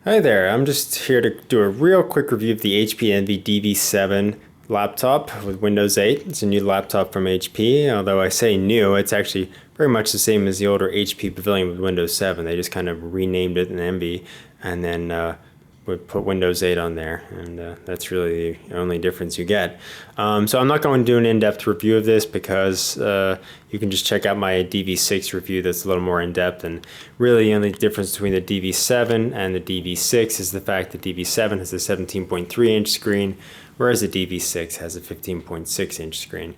Hi there, I'm just here to do a real quick review of the HP Envy dv7 laptop with Windows 8. It's a new laptop from HP, although I say new, it's actually very much the same as the older HP Pavilion with Windows 7. They just kind of renamed it in Envy and then would put Windows 8 on there, and that's really the only difference you get. So I'm not going to do an in-depth review of this because you can just check out my dv6 review that's a little more in-depth, and really the only difference between the dv7 and the dv6 is the fact that dv7 has a 17.3-inch screen, whereas the dv6 has a 15.6-inch screen.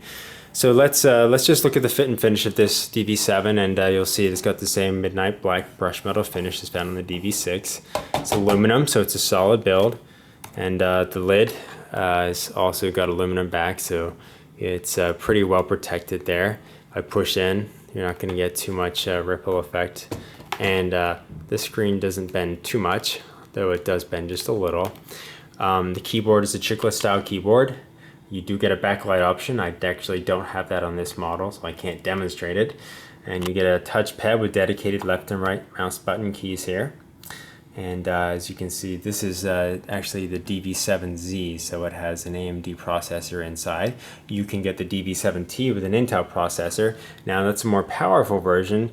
So let's just look at the fit and finish of this dv7, and you'll see it's got the same midnight black brush metal finish as found on the dv6. It's aluminum, so it's a solid build, and the lid is also got aluminum back, so it's pretty well protected there. If I push in, you're not going to get too much ripple effect, and the screen doesn't bend too much, though it does bend just a little. The keyboard is a chiclet style keyboard. You do get a backlight option. I actually don't have that on this model, so I can't demonstrate it. And you get a touchpad with dedicated left and right mouse button keys here. And as you can see, this is actually the dv7z, so it has an AMD processor inside. You can get the dv7t with an Intel processor. Now that's a more powerful version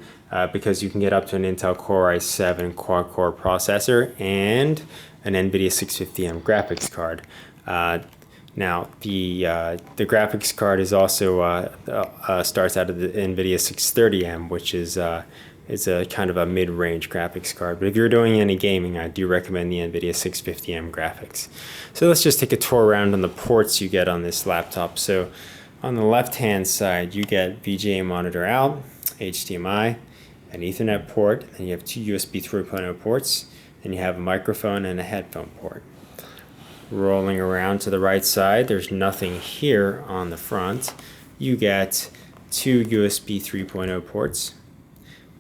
because you can get up to an Intel Core i7 quad-core processor and an Nvidia 650M graphics card. Now the graphics card is also starts out of the Nvidia 630M, which is a kind of a mid-range graphics card. But if you're doing any gaming, I do recommend the Nvidia 650M graphics. So let's just take a tour around on the ports you get on this laptop. So on the left-hand side, you get VGA monitor out, HDMI, an Ethernet port, and you have two USB 3.0 ports, and you have a microphone and a headphone port. Rolling around to the right side, there's nothing here on the front. You get two USB 3.0 ports,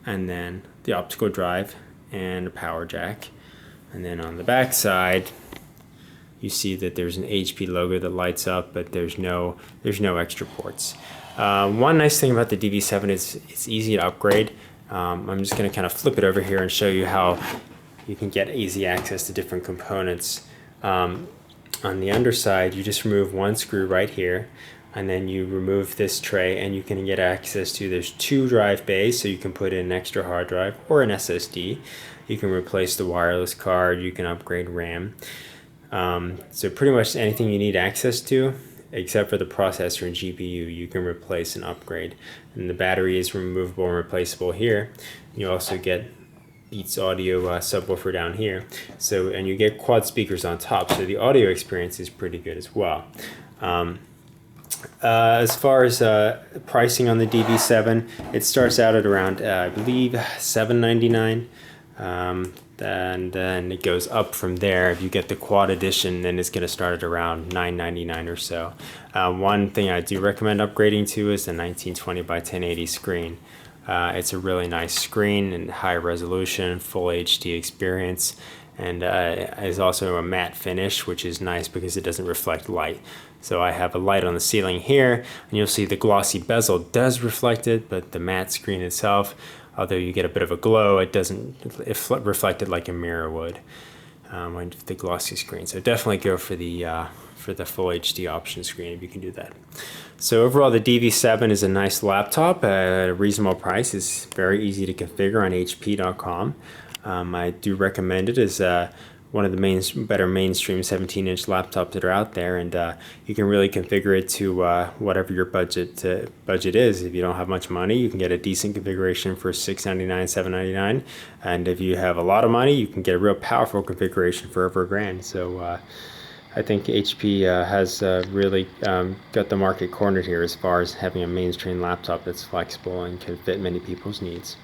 and then the optical drive and a power jack. And then on the back side, you see that there's an HP logo that lights up, but there's no extra ports. One nice thing about the dv7 is it's easy to upgrade. I'm just going to kind of flip it over here and show you how you can get easy access to different components. On the underside, you just remove one screw right here, and then you remove this tray, and you can get access to, there's two drive bays, so you can put in an extra hard drive or an SSD. You can replace the wireless card, you can upgrade RAM. So pretty much anything you need access to, except for the processor and GPU, you can replace and upgrade. And the battery is removable and replaceable here. You also get Beats audio subwoofer down here, so, and you get quad speakers on top, so the audio experience is pretty good as well. As far as pricing on the dv7, it starts out at around I believe $799, and then it goes up from there. If you get the quad edition, then it's going to start at around $999 or so. One thing I do recommend upgrading to is the 1920 by 1080 screen. It's a really nice screen and high resolution, full HD experience, and is also a matte finish, which is nice because it doesn't reflect light. So I have a light on the ceiling here, and you'll see the glossy bezel does reflect it, but the matte screen itself, although you get a bit of a glow, it doesn't reflect it like a mirror would with the glossy screen. So definitely go for the full HD option screen if you can do that. So overall, the dv7 is a nice laptop at a reasonable price. It's very easy to configure on hp.com. I do recommend it as one of the better mainstream 17-inch laptops that are out there, and you can really configure it to whatever your budget is. If you don't have much money, you can get a decent configuration for $699, $799, and if you have a lot of money, you can get a real powerful configuration for over $1,000. So I think HP has really got the market cornered here as far as having a mainstream laptop that's flexible and can fit many people's needs.